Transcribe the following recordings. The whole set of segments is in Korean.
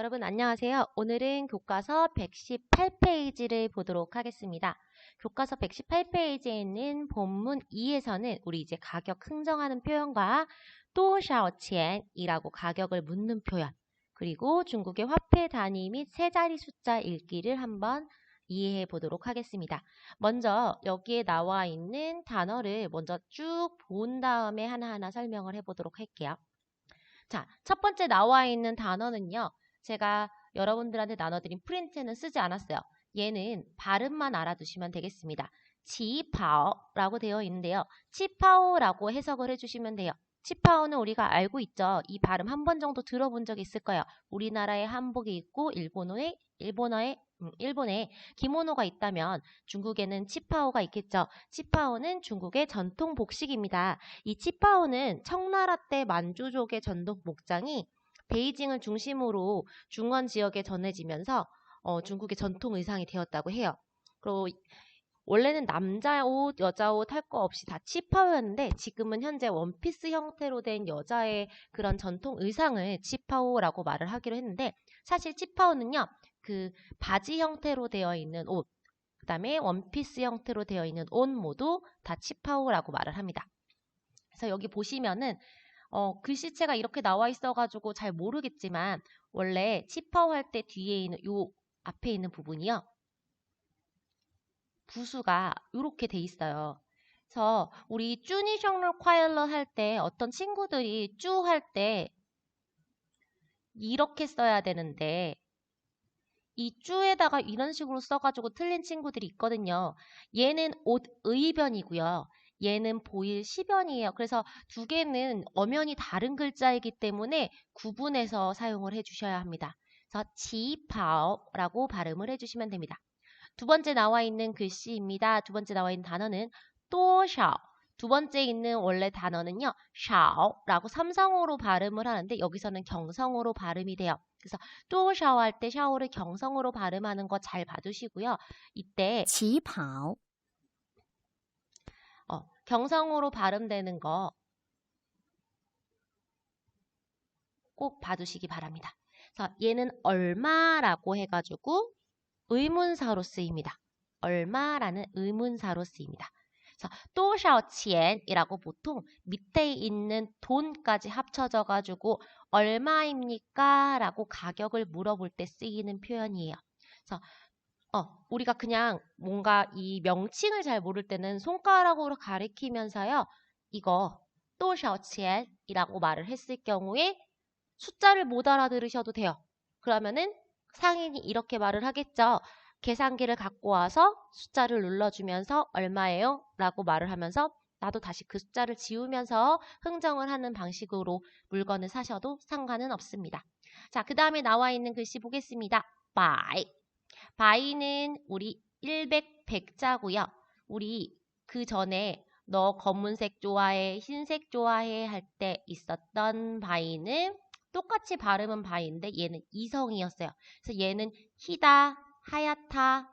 여러분 안녕하세요. 오늘은 교과서 118페이지를 보도록 하겠습니다. 교과서 118페이지에 있는 본문 2에서는 우리 이제 가격 흥정하는 표현과 多少钱이라고 가격을 묻는 표현, 그리고 중국의 화폐 단위 및 세 자리 숫자 읽기를 한번 이해해 보도록 하겠습니다. 먼저 여기에 나와 있는 단어를 먼저 쭉 본 다음에 하나하나 설명을 해보도록 할게요. 자, 첫 번째 나와 있는 단어는요. 제가 여러분들한테 나눠드린 프린트는 쓰지 않았어요. 얘는 발음만 알아두시면 되겠습니다. 치파오라고 되어 있는데요. 치파오라고 해석을 해주시면 돼요. 치파오는 우리가 알고 있죠. 이 발음 한 번 정도 들어본 적 있을 거예요. 우리나라에 한복이 있고 일본에 기모노가 있다면 중국에는 치파오가 있겠죠. 치파오는 중국의 전통 복식입니다. 이 치파오는 청나라 때 만주족의 전통 복장이 베이징을 중심으로 중원 지역에 전해지면서 중국의 전통 의상이 되었다고 해요. 그리고 원래는 남자 옷, 여자 옷 할 거 없이 다 치파오였는데 지금은 현재 원피스 형태로 된 여자의 그런 전통 의상을 치파오라고 말을 하기로 했는데 사실 치파오는요. 그 바지 형태로 되어 있는 옷, 그 다음에 원피스 형태로 되어 있는 옷 모두 다 치파오라고 말을 합니다. 그래서 여기 보시면은 글씨체가 이렇게 나와 있어가지고 잘 모르겠지만 원래 치파오 할 때 뒤에 있는 요 앞에 있는 부분이요. 부수가 이렇게 돼 있어요. 그래서 우리 쭈니셔널 콰일러 할 때 어떤 친구들이 쭈 할 때 이렇게 써야 되는데 이 쭈에다가 이런 식으로 써가지고 틀린 친구들이 있거든요. 얘는 옷의 변이고요. 얘는 보일 시변이에요. 그래서 두 개는 엄연히 다른 글자이기 때문에 구분해서 사용을 해주셔야 합니다. 그래서 치파오라고 발음을 해주시면 됩니다. 두 번째 나와 있는 글씨입니다. 두 번째 나와 있는 단어는 多少. 두 번째 있는 원래 단어는요. 少라고 삼성어로 발음을 하는데 여기서는 경성어로 발음이 돼요. 그래서 多少 할 때 샤오를 경성어로 발음하는 거 잘 봐두시고요. 이때 起跑 경성어로 발음되는 거 꼭 봐두시기 바랍니다. 그래서 얘는 얼마라고 해가지고 의문사로 쓰입니다. 얼마라는 의문사로 쓰입니다. 그래서 多少钱이라고 보통 밑에 있는 돈까지 합쳐져 가지고 얼마입니까? 라고 가격을 물어볼 때 쓰이는 표현이에요. 그래서 우리가 그냥 뭔가 이 명칭을 잘 모를 때는 손가락으로 가리키면서요. 이거 多少钱이라고 말을 했을 경우에 숫자를 못 알아들으셔도 돼요. 그러면은 상인이 이렇게 말을 하겠죠. 계산기를 갖고 와서 숫자를 눌러주면서 얼마예요? 라고 말을 하면서 나도 다시 그 숫자를 지우면서 흥정을 하는 방식으로 물건을 사셔도 상관은 없습니다. 자, 그 다음에 나와 있는 글씨 보겠습니다. 바이. 바이는 우리 100, 100자고요. 우리 그 전에 너 검은색 좋아해, 흰색 좋아해 할 때 있었던 바이는 똑같이 발음은 바인데 얘는 이성이었어요. 그래서 얘는 희다, 하얗다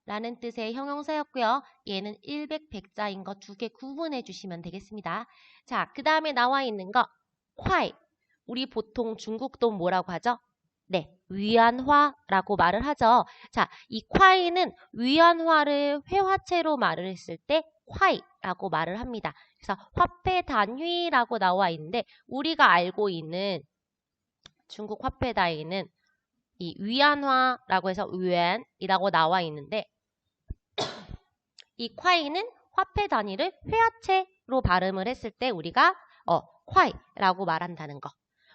라는 뜻의 형용사였고요. 얘는 100, 100자인 거 두 개 구분해 주시면 되겠습니다. 자, 그 다음에 나와 있는 거 콰이. 우리 보통 중국 돈 뭐라고 하죠? 네, 위안화라고 말을 하죠. 자, 이 콰이는 위안화를 회화체로 말을 했을 때 콰이라고 말을 합니다. 그래서 화폐 단위라고 나와 있는데 우리가 알고 있는 중국 화폐 단위는 이 위안화라고 해서 위안이라고 나와 있는데 이 콰이는 화폐 단위를 회화체로 발음을 했을 때 우리가 콰이라고 말한다는 거.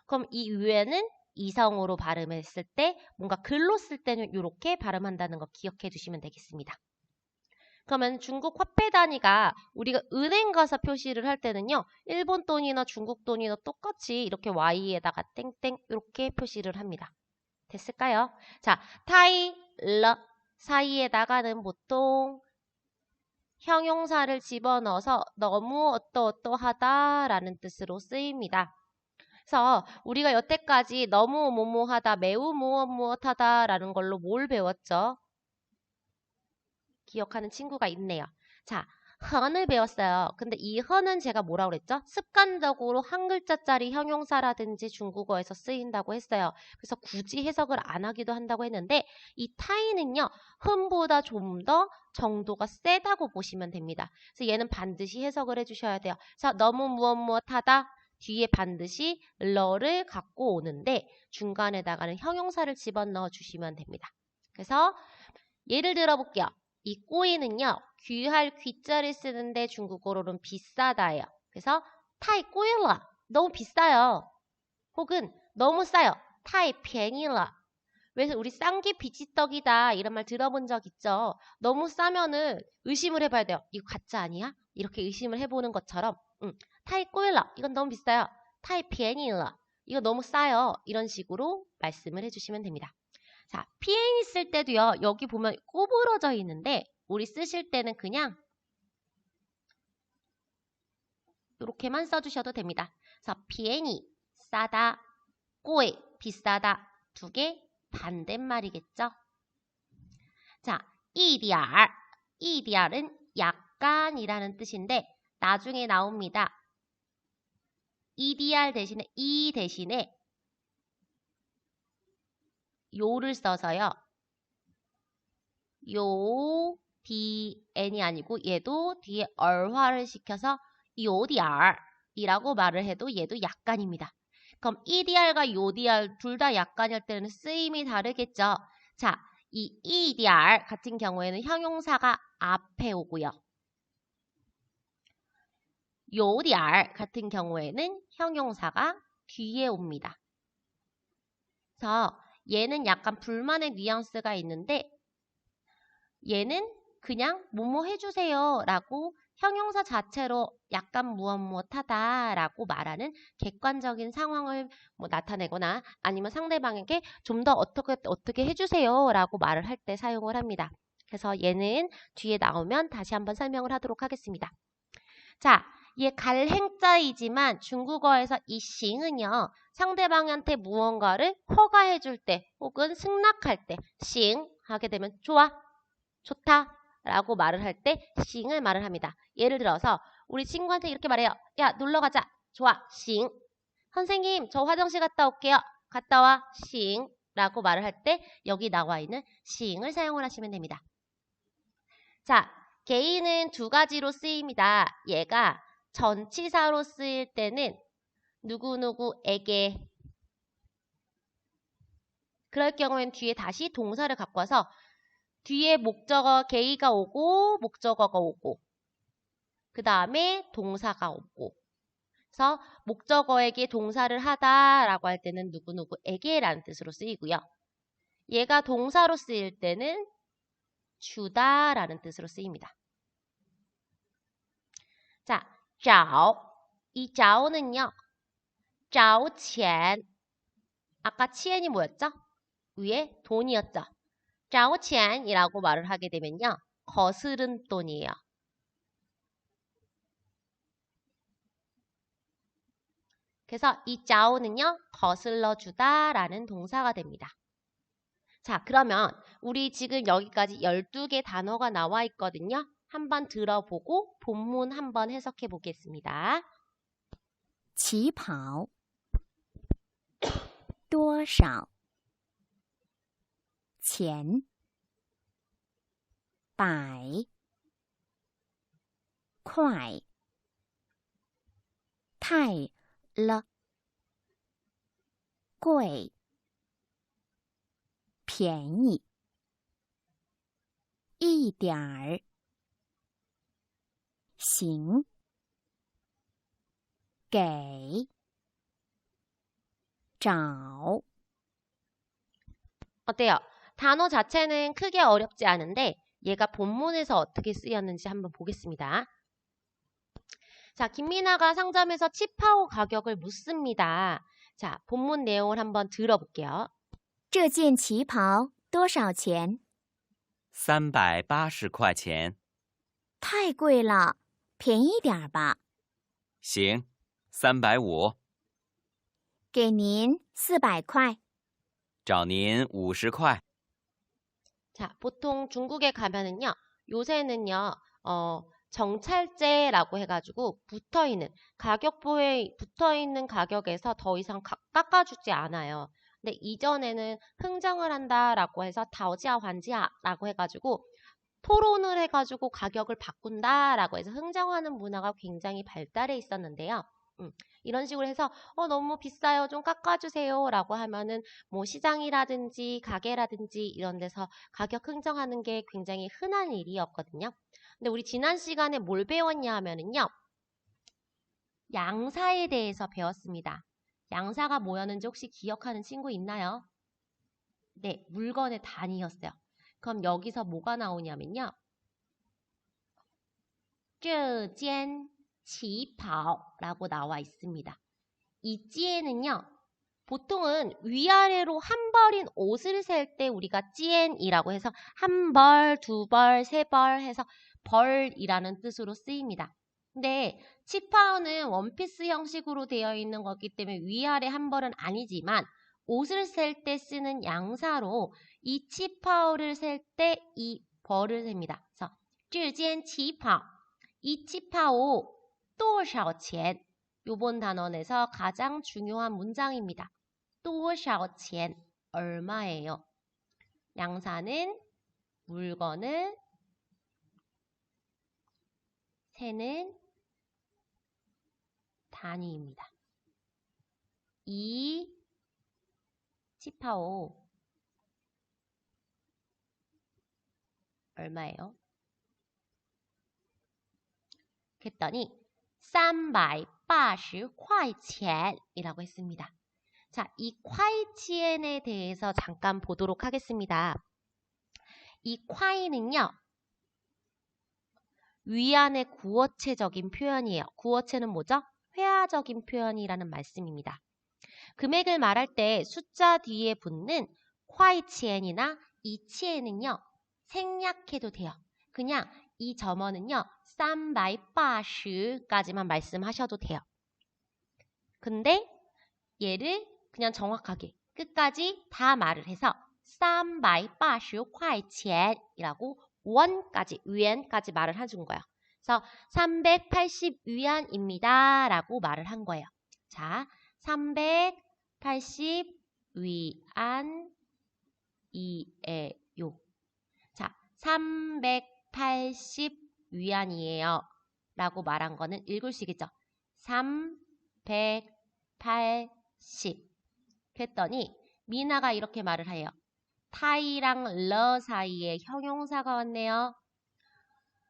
그럼 이 위안은 이성으로 발음했을 때 뭔가 글로 쓸 때는 이렇게 발음한다는 거 기억해 두시면 되겠습니다. 그러면 중국 화폐 단위가 우리가 은행 가서 표시를 할 때는요. 일본 돈이나 중국 돈이나 똑같이 이렇게 Y에다가 땡땡 이렇게 표시를 합니다. 됐을까요? 자, 타이, 러 사이에다가는 보통 형용사를 집어넣어서 너무 어떠어떠하다라는 뜻으로 쓰입니다. 그래서 우리가 여태까지 너무 뭐뭐하다, 매우 무엇무엇하다라는 걸로 뭘 배웠죠? 기억하는 친구가 있네요. 자, 헌을 배웠어요. 근데 이 헌은 제가 뭐라고 그랬죠? 습관적으로 한 글자짜리 형용사라든지 중국어에서 쓰인다고 했어요. 그래서 굳이 해석을 안 하기도 한다고 했는데 이 타이는요. 헌보다 좀 더 정도가 세다고 보시면 됩니다. 그래서 얘는 반드시 해석을 해주셔야 돼요. 자, 너무 무엇하다 뒤에 반드시 러를 갖고 오는데 중간에다가는 형용사를 집어넣어 주시면 됩니다. 그래서 예를 들어 볼게요. 이 꼬이는요. 귀할 귀자를 쓰는데 중국어로는 비싸다예요. 그래서 타이 꼬일라. 너무 비싸요. 혹은 너무 싸요. 타이便宜了. 그래서 우리 싼 게 비지떡이다 이런 말 들어본 적 있죠. 너무 싸면은 의심을 해봐야 돼요. 이거 가짜 아니야? 이렇게 의심을 해보는 것처럼 타이 꼬일라. 이건 너무 비싸요. 타이 便宜了. 이거 너무 싸요. 이런 식으로 말씀을 해주시면 됩니다. 자, 피엔이 쓸 때도요. 여기 보면 꼬부러져 있는데 우리 쓰실 때는 그냥 이렇게만 써주셔도 됩니다. 그래서 피엔이 싸다, 꼬이 비싸다 두 개 반대말이겠죠. 자, 이디알은 약간이라는 뜻인데 나중에 나옵니다. 이디알 대신에 이 대신에 요를 써서요. 요, 디엔이 아니고 얘도 뒤에 얼화를 시켜서 요디알이라고 말을 해도 얘도 약간입니다. 그럼 이디알과 요디알 둘 다 약간일 때는 쓰임이 다르겠죠. 자, 이 이디알 같은 경우에는 형용사가 앞에 오고요. 요디알 같은 경우에는 형용사가 뒤에 옵니다. 그래서 얘는 약간 불만의 뉘앙스가 있는데 얘는 그냥 뭐뭐 해주세요 라고 형용사 자체로 약간 무엇하다 라고 말하는 객관적인 상황을 나타내거나 아니면 상대방에게 좀 더 어떻게 해주세요 라고 말을 할 때 사용을 합니다. 그래서 얘는 뒤에 나오면 다시 한번 설명을 하도록 하겠습니다. 자, 얘 갈행자이지만 중국어에서 이 싱은요. 상대방한테 무언가를 허가해 줄 때 혹은 승낙할 때 싱 하게 되면 좋아, 좋다 라고 말을 할 때 싱을 말을 합니다. 예를 들어서 우리 친구한테 이렇게 말해요. 야, 놀러 가자. 좋아, 싱. 선생님, 저 화장실 갔다 올게요. 갔다 와, 싱 라고 말을 할 때 여기 나와 있는 싱을 사용을 하시면 됩니다. 자, 개인은 두 가지로 쓰입니다. 얘가 전치사로 쓰일 때는 누구누구에게 그럴 경우엔 뒤에 다시 동사를 갖고 와서 뒤에 목적어 게이가 오고 목적어가 오고 그 다음에 동사가 오고 그래서 목적어에게 동사를 하다라고 할 때는 누구누구에게라는 뜻으로 쓰이고요. 얘가 동사로 쓰일 때는 주다라는 뜻으로 쓰입니다. 자, 找. 이 找는요. 找钱. 아까 치엔이 뭐였죠? 위에 돈이었죠. 找钱이라고 말을 하게 되면요. 거스른 돈이에요. 그래서 이 找는요. 거슬러 주다라는 동사가 됩니다. 자, 그러면 우리 지금 여기까지 12개 단어가 나와 있거든요. 한번 들어보고 본문 한번 해석해 보겠습니다. 起跑多少钱百块太了贵便宜一点儿行给找 어때요? 단어 자체는 크게 어렵지 않은데 얘가 본문에서 어떻게 쓰였는지 한번 보겠습니다. 자, 김미나가 상점에서 치파오 가격을 묻습니다. 자, 본문 내용을 한번 들어볼게요. 这件旗袍多少钱？ 380块钱。太贵了，便宜点儿吧。行，350。给您400块。找您50块。 자, 보통 중국에 가면은요. 요새는요. 정찰제라고 해가지고 붙어있는 가격에서 더 이상 깎아주지 않아요. 근데 이전에는 흥정을 한다라고 해서 다오지아 환지아라고 해가지고 토론을 해가지고 가격을 바꾼다라고 해서 흥정하는 문화가 굉장히 발달해 있었는데요. 이런 식으로 해서 너무 비싸요, 좀 깎아주세요 라고 하면은 뭐 시장이라든지 가게라든지 이런 데서 가격 흥정하는 게 굉장히 흔한 일이었거든요. 근데 우리 지난 시간에 뭘 배웠냐 하면은요, 양사에 대해서 배웠습니다. 양사가 뭐였는지 혹시 기억하는 친구 있나요? 네, 물건의 단위였어요. 그럼 여기서 뭐가 나오냐면요, 这间旗袍라고 나와 있습니다. 이 찌엔은요, 보통은 위아래로 한 벌인 옷을 셀 때 우리가 찌엔이라고 해서 한 벌, 두 벌, 세 벌 해서 벌이라는 뜻으로 쓰입니다. 근데 치파오는 원피스 형식으로 되어 있는 거기 때문에 위아래 한 벌은 아니지만 옷을 셀 때 쓰는 양사로 이 치파오를 셀 때 이 벌을 셉니다. 그래서 这间旗袍 이 치파오 多少钱 요번 단원에서 가장 중요한 문장입니다. 多少钱 얼마예요? 양사는 물건을 세는 단위입니다. 이 치파오 얼마예요? 그랬더니 380块钱이라고 했습니다. 자, 이 콰이치엔에 대해서 잠깐 보도록 하겠습니다. 이 콰이는요, 위안의 구어체적인 표현이에요. 구어체는 뭐죠? 회화적인 표현이라는 말씀입니다. 금액을 말할 때 숫자 뒤에 붙는 콰이치엔이나 이치엔은요, 생략해도 돼요. 그냥 이 점어는요, 380까지만 말씀하셔도 돼요. 근데 얘를 그냥 정확하게 끝까지 다 말을 해서 380块钱이라고 원까지, 위안까지 말을 해준 거예요. 그래서 380 위안입니다 라고 말을 한 거예요. 자, 380 위안이에요. 자, 380 위안이에요 라고 말한 거는 읽을 수 있겠죠? 380 그랬더니 미나가 이렇게 말을 해요. 타이랑 러 사이에 형용사가 왔네요.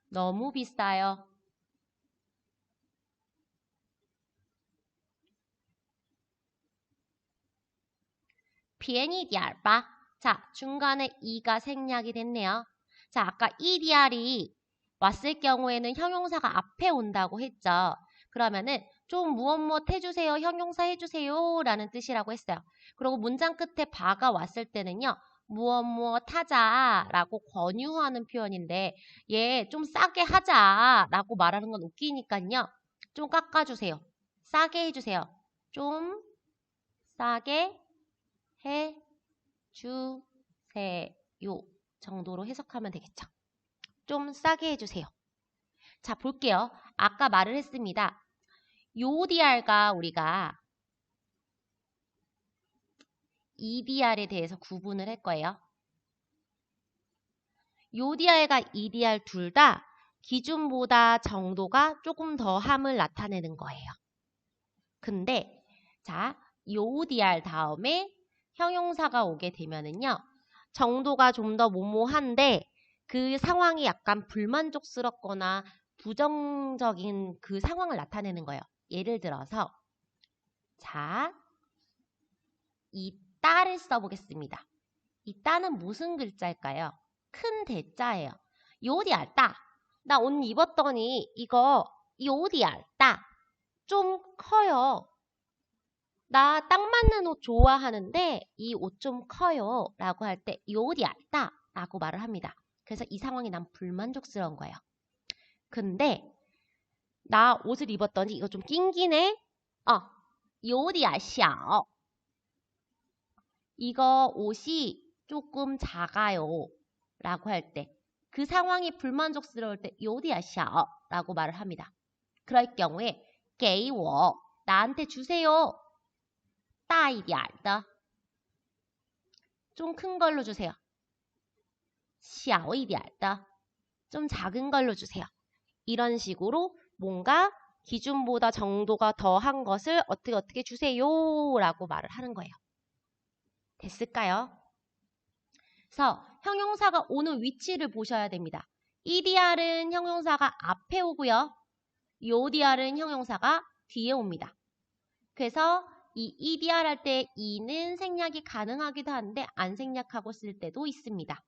너무 비싸요. 비엔이디알바. 자, 중간에 이가 생략이 됐네요. 자, 아까 이디알이 왔을 경우에는 형용사가 앞에 온다고 했죠. 그러면은 좀 무엇 해주세요, 형용사 해주세요 라는 뜻이라고 했어요. 그리고 문장 끝에 바가 왔을 때는요, 무엇 하자 라고 권유하는 표현인데 얘 좀 싸게 하자 라고 말하는 건 웃기니까요, 좀 깎아주세요, 싸게 해주세요, 좀 싸게 해주세요 정도로 해석하면 되겠죠. 좀 싸게 해주세요. 자, 볼게요. 아까 말을 했습니다. 요디알과 우리가 EDR에 대해서 구분을 할 거예요. 요디알과 EDR 둘 다 기준보다 정도가 조금 더 함을 나타내는 거예요. 근데 자, 요디알 다음에 형용사가 오게 되면은요, 정도가 좀 더 모모한데 그 상황이 약간 불만족스럽거나 부정적인 그 상황을 나타내는 거예요. 예를 들어서 자, 이 따를 써보겠습니다. 이 따는 무슨 글자일까요? 큰 대자예요. 요디알 따. 나 옷 입었더니 이거 요디알 따. 좀 커요. 나 딱 맞는 옷 좋아하는데 이 옷 좀 커요 라고 할 때 요디알 따 라고 말을 합니다. 그래서 이 상황이 난 불만족스러운 거예요. 근데 나 옷을 입었더니 이거 좀 낑기네? 요디알 샤오. 이거 옷이 조금 작아요 라고 할 때, 그 상황이 불만족스러울 때 요디알 샤오 라고 말을 합니다. 그럴 경우에 给我 나한테 주세요. 大一点的 좀 큰 걸로 주세요. 小一点的 좀 작은 걸로 주세요. 이런 식으로 뭔가 기준보다 정도가 더한 것을 어떻게 주세요 라고 말을 하는 거예요. 됐을까요? 그래서 형용사가 오는 위치를 보셔야 됩니다. EDR은 형용사가 앞에 오고요. EODR은 형용사가 뒤에 옵니다. 그래서 이 EDR 할 때 E는 생략이 가능하기도 한데 안 생략하고 쓸 때도 있습니다.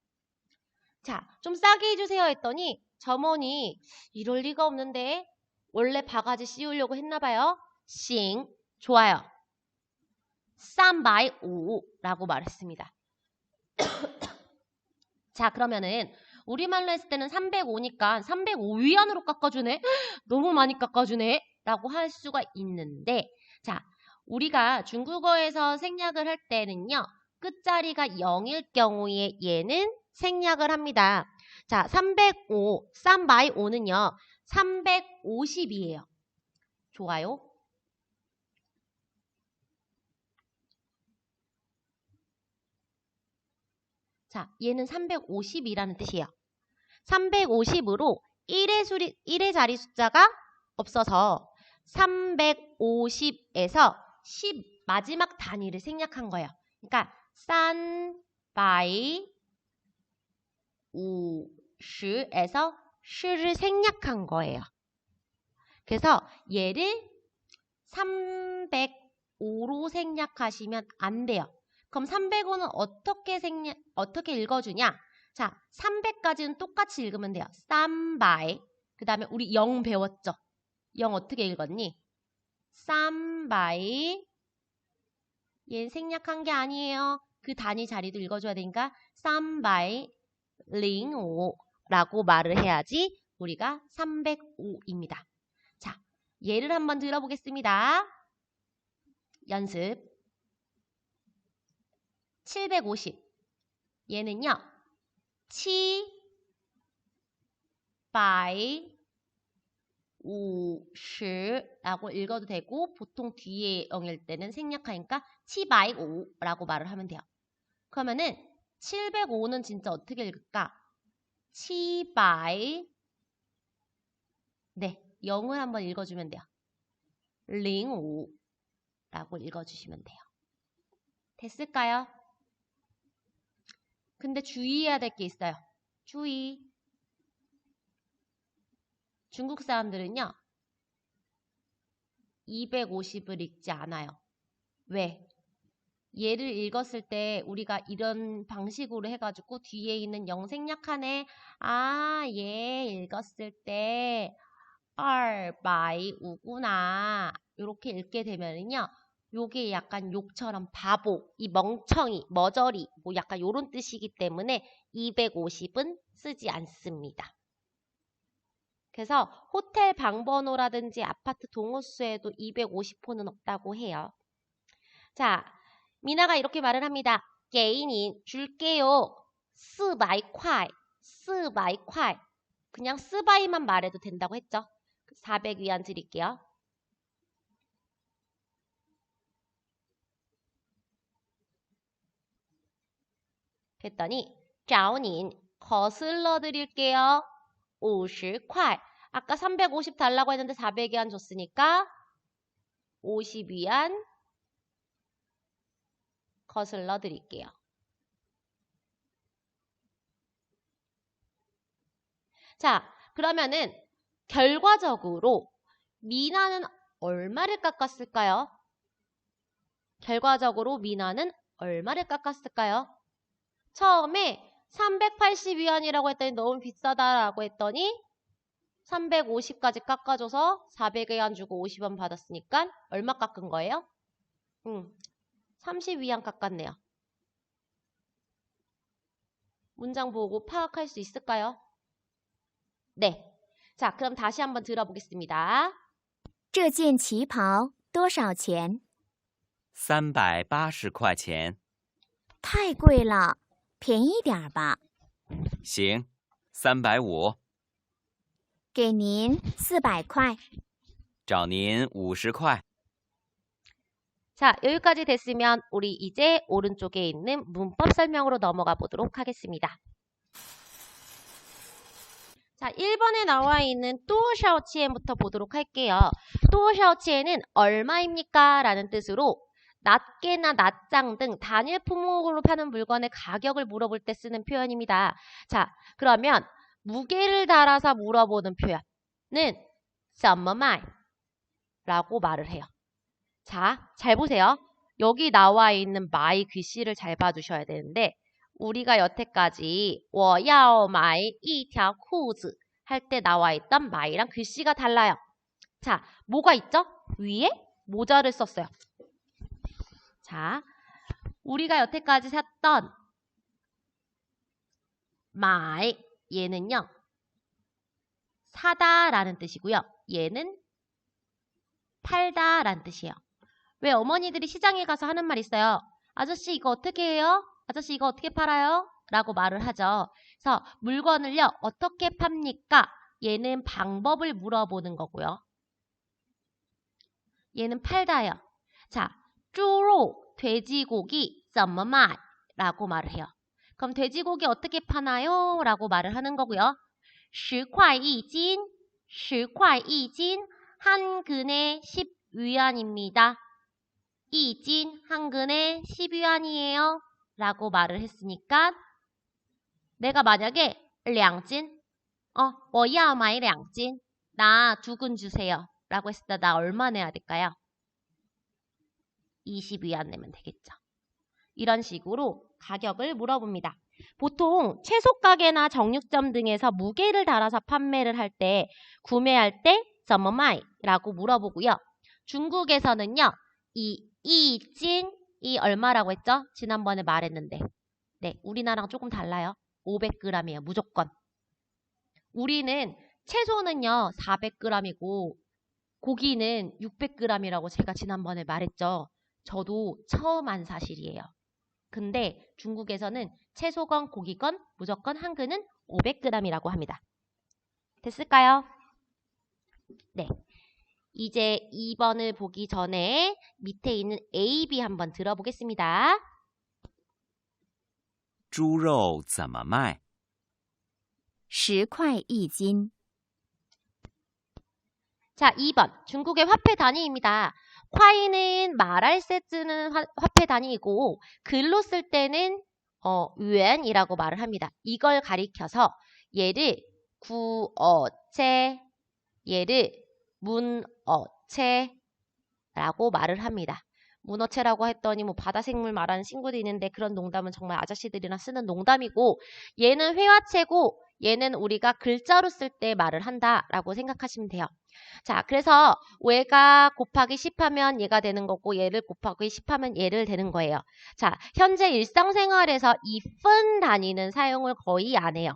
자, 좀 싸게 해주세요 했더니 점원이 이럴 리가 없는데 원래 바가지 씌우려고 했나봐요. 싱, 좋아요. 350라고 말했습니다. 자, 그러면은 우리말로 했을 때는 305니까 305위안으로 깎아주네? 너무 많이 깎아주네? 라고 할 수가 있는데 자, 우리가 중국어에서 생략을 할 때는요. 끝자리가 0일 경우에 얘는 생략을 합니다. 자, 305는요. 350이에요. 좋아요. 자, 얘는 350이라는 뜻이에요. 350으로 1의 자리 숫자가 없어서 350에서 10 마지막 단위를 생략한 거예요. 그러니까 350에서 10을 생략한 거예요. 그래서 얘를 305로 생략하시면 안 돼요. 그럼 305는 어떻게 읽어주냐? 자, 300까지는 똑같이 읽으면 돼요. 300. 그 다음에 우리 0 배웠죠? 0 어떻게 읽었니? 300. 얘는 생략한 게 아니에요. 그 단위 자리도 읽어줘야 되니까 305라고 말을 해야지 우리가 305입니다. 자, 예를 한번 들어보겠습니다. 연습. 750. 얘는요. 750라고 읽어도 되고 보통 뒤에 0일 때는 생략하니까 705라고 말을 하면 돼요. 그러면은 705는 진짜 어떻게 읽을까? 700. 네, 0을 한번 읽어주면 돼요. 05라고 읽어주시면 돼요. 됐을까요? 근데 주의해야 될 게 있어요. 주의. 중국 사람들은요. 250을 읽지 않아요. 왜? 얘를 읽었을 때 우리가 이런 방식으로 해가지고 뒤에 있는 0 생략하네. 아, 얘 읽었을 때 250구나. 이렇게 읽게 되면은요. 요게 약간 욕처럼 바보, 이 멍청이, 머저리 뭐 약간 요런 뜻이기 때문에 250은 쓰지 않습니다. 그래서 호텔 방번호라든지 아파트 동호수에도 250호는 없다고 해요. 자, 미나가 이렇게 말을 합니다. 给你 줄게요. 400块. 400块. 그냥 400만 말해도 된다고 했죠. 400위안 드릴게요. 그랬더니 找您 거슬러 드릴게요. 50块. 아까 350 달라고 했는데 400위안 줬으니까 50위안 거슬러 드릴게요. 자, 그러면은 결과적으로 미나는 얼마를 깎았을까요? 결과적으로 미나는 얼마를 깎았을까요? 처음에 380위안이라고 했더니 너무 비싸다라고 했더니 350까지 깎아줘서 400위안 주고 50원 받았으니까 얼마 깎은 거예요? 30위안 깎았네요. 문장 보고 파악할 수 있을까요? 네. 자, 그럼 다시 한번 들어보겠습니다. 这件旗袍多少钱？ 380块钱。太贵了，便宜点吧。行，350。给您400块。找您50块。 자, 여기까지 됐으면 우리 이제 오른쪽에 있는 문법 설명으로 넘어가 보도록 하겠습니다. 자, 1번에 나와 있는 多少钱부터 보도록 할게요. 多少钱은 얼마입니까? 라는 뜻으로 낱개나 낱장 등 단일 품목으로 파는 물건의 가격을 물어볼 때 쓰는 표현입니다. 자, 그러면 무게를 달아서 물어보는 표현은 怎么卖? 라고 말을 해요. 자, 잘 보세요. 여기 나와 있는 마이 글씨를 잘 봐주셔야 되는데 우리가 여태까지 我要买一条裤子 할 때 나와 있던 마이랑 글씨가 달라요. 자, 뭐가 있죠? 위에 모자를 썼어요. 자, 우리가 여태까지 샀던 마이, 얘는요. 사다라는 뜻이고요. 얘는 팔다라는 뜻이에요. 왜 어머니들이 시장에 가서 하는 말 있어요? 아저씨 이거 어떻게 해요? 아저씨 이거 어떻게 팔아요? 라고 말을 하죠. 그래서 물건을요. 어떻게 팝니까? 얘는 방법을 물어보는 거고요. 얘는 팔다예요. 자, 猪肉 돼지고기 怎么卖? 라고 말을 해요. 그럼 돼지고기 어떻게 파나요? 라고 말을 하는 거고요. 10块一斤, 10块一斤, 한 근에 10위안입니다. 1斤, 한 근에 10위안이에요. 라고 말을 했으니까 내가 만약에 2斤, 我要买2斤, 나 2근 주세요. 라고 했을 때 나 얼마 내야 될까요? 20위안 내면 되겠죠. 이런 식으로 가격을 물어봅니다. 보통 채소 가게나 정육점 등에서 무게를 달아서 판매를 할 때 구매할 때 怎么卖? 라고 물어보고요. 중국에서는요. 이 1斤이 얼마라고 했죠? 지난번에 말했는데. 네, 우리나라랑 조금 달라요. 500g이에요. 무조건. 우리는 채소는요. 400g이고 고기는 600g이라고 제가 지난번에 말했죠. 저도 처음 한 사실이에요. 근데 중국에서는 채소건 고기건 무조건 한 근은 500g이라고 합니다. 됐을까요? 네. 이제 2번을 보기 전에 밑에 있는 A, B 한번 들어보겠습니다. 猪肉怎么卖? 10块一斤。 자, 2번. 중국의 화폐 단위입니다. 콰이는 말할 때 쓰는 화폐 단위이고 글로 쓸 때는 유엔이라고 말을 합니다. 이걸 가리켜서 얘를 구어체, 얘를 문어체라고 말을 합니다. 문어체라고 했더니 뭐 바다생물 말하는 친구도 있는데 그런 농담은 정말 아저씨들이랑 쓰는 농담이고 얘는 회화체고 얘는 우리가 글자로 쓸 때 말을 한다라고 생각하시면 돼요. 자, 그래서 얘가 곱하기 10하면 얘가 되는 거고 얘를 곱하기 10하면 얘를 되는 거예요. 자, 현재 일상생활에서 이 분 단위는 사용을 거의 안 해요.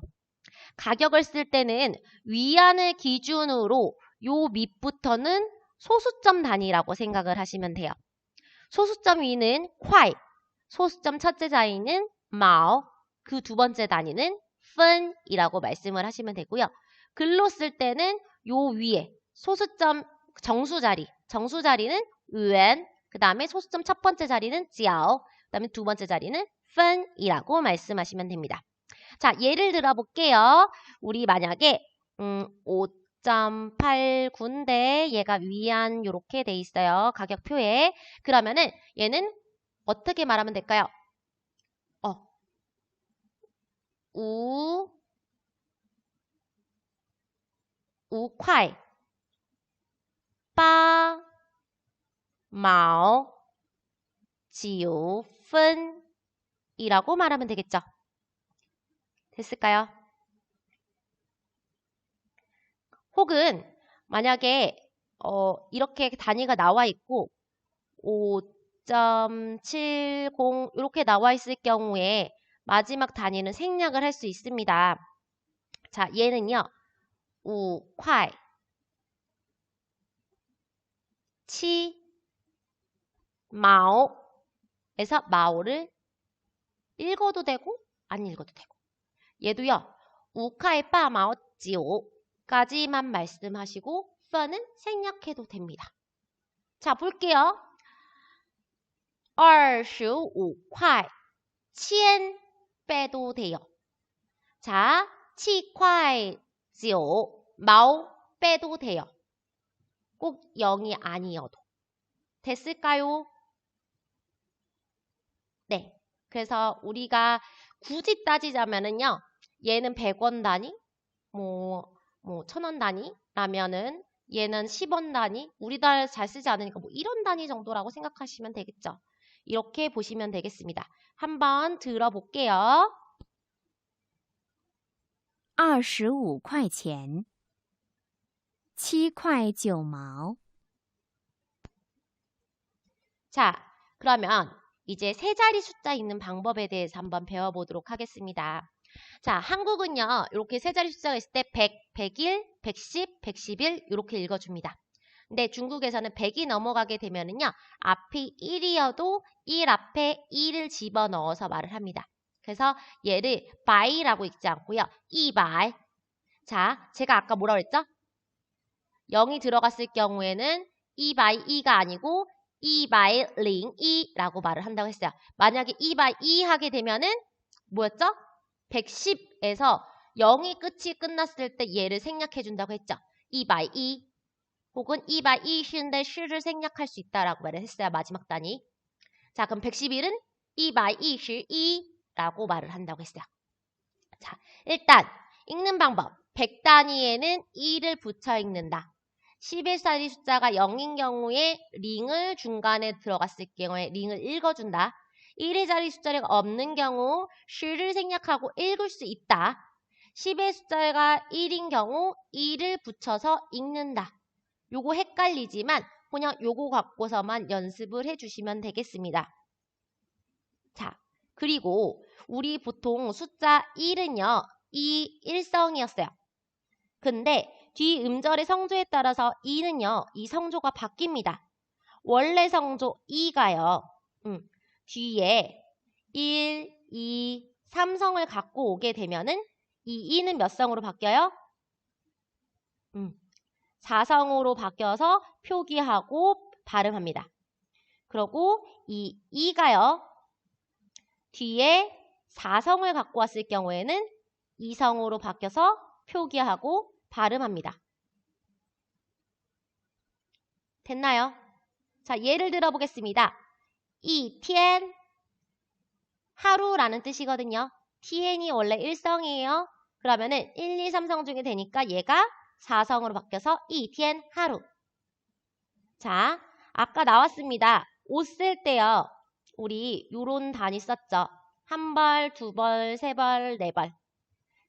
가격을 쓸 때는 위안을 기준으로 요 밑부터는 소수점 단위라고 생각을 하시면 돼요. 소수점 위는 콰이, 소수점 첫째 단위는 마오, 그 두 번째 단위는 펀이라고 말씀을 하시면 되고요. 글로 쓸 때는 요 위에 소수점 정수 자리는 유엔, 그 다음에 소수점 첫 번째 자리는 지아오, 그 다음에 두 번째 자리는 펀이라고 말씀하시면 됩니다. 자, 예를 들어 볼게요. 우리 만약에 5.89인데 얘가 위안 요렇게 돼 있어요. 가격표에. 그러면은 얘는 어떻게 말하면 될까요? 5块8毛9分이라고 말하면 되겠죠. 됐을까요? 혹은 만약에 이렇게 단위가 나와 있고 5.70 이렇게 나와 있을 경우에 마지막 단위는 생략을 할 수 있습니다. 자, 얘는요. 5块7毛에서 마오를 읽어도 되고 안 읽어도 되고 얘도요. 5块8毛9 까지만 말씀하시고 펀은 생략해도 됩니다. 자, 볼게요. 25块 천 빼도 돼요. 자, 7块 9毛 빼도 돼요. 꼭 0이 아니어도. 됐을까요? 네. 그래서 우리가 굳이 따지자면은요. 얘는 100원 단위, 뭐 1000원 단위라면은 얘는 10원 단위, 우리나라에서 잘 쓰지 않으니까 뭐 1원 단위 정도라고 생각하시면 되겠죠. 이렇게 보시면 되겠습니다. 한번 들어볼게요. 25块钱 7块9毛 자, 그러면 이제 세 자리 숫자 읽는 방법에 대해서 한번 배워보도록 하겠습니다. 자, 한국은요. 이렇게 세 자리 숫자가 있을 때 100, 101, 110, 111 이렇게 읽어줍니다. 근데 중국에서는 100이 넘어가게 되면은요. 앞이 1이어도 1 앞에 2를 집어넣어서 말을 합니다. 그래서 얘를 바이라고 읽지 않고요. 200. 자, 제가 아까 뭐라고 했죠? 0이 들어갔을 경우에는 200가 아니고 202라고 말을 한다고 했어요. 만약에 202 하게 되면은 뭐였죠? 110에서 0이 끝이 끝났을 때 얘를 생략해 준다고 했죠. 202 혹은 220인데 시를 생략할 수 있다라고 말을 했어요. 마지막 단위. 자, 그럼 111은 222라고 말을 한다고 했어요. 자, 일단 읽는 방법. 100단위에는 2를 붙여 읽는다. 11자리 숫자가 0인 경우에 링을 중간에 들어갔을 경우에 링을 읽어준다. 1의 자리 숫자가 없는 경우 시를 생략하고 읽을 수 있다. 10의 숫자가 1인 경우 2를 붙여서 읽는다. 요거 헷갈리지만 그냥 요거 갖고서만 연습을 해주시면 되겠습니다. 자, 그리고 우리 보통 숫자 1은요. 이 일성이었어요. 근데 뒤 음절의 성조에 따라서 2는요. 이 성조가 바뀝니다. 원래 성조 2가요. 뒤에 1, 2, 3성을 갖고 오게 되면은 이 2는 몇 성으로 바뀌어요? 4성으로 바뀌어서 표기하고 발음합니다. 그리고 이 2가요. 뒤에 4성을 갖고 왔을 경우에는 2성으로 바뀌어서 표기하고 발음합니다. 됐나요? 자, 예를 들어보겠습니다. 一天 하루라는 뜻이거든요. tn이 원래 1성이에요. 그러면은 1, 2, 3성 중에 되니까 얘가 4성으로 바뀌어서 一天 하루. 자, 아까 나왔습니다. 옷 쓸 때요. 우리 요런 단위 썼죠. 한 벌, 두 벌, 세 벌, 네 벌.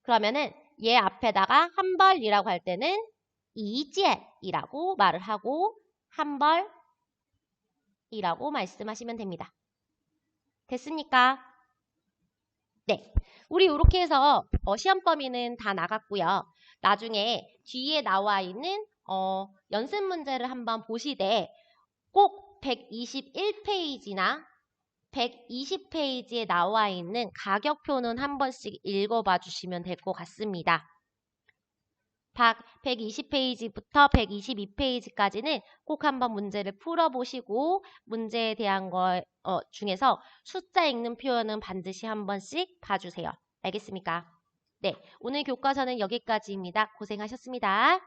그러면은 얘 앞에다가 한 벌이라고 할 때는 2件이라고 말을 하고 한 벌이라고 말씀하시면 됩니다. 됐습니까? 네. 우리 이렇게 해서 시험 범위는 다 나갔고요. 나중에 뒤에 나와 있는 연습 문제를 한번 보시되 꼭 121페이지나 120페이지에 나와 있는 가격표는 한 번씩 읽어봐 주시면 될 것 같습니다. 120페이지부터 122페이지까지는 꼭 한번 문제를 풀어보시고 문제에 대한 거 중에서 숫자 읽는 표현은 반드시 한 번씩 봐주세요. 알겠습니까? 네, 오늘 교과서는 여기까지입니다. 고생하셨습니다.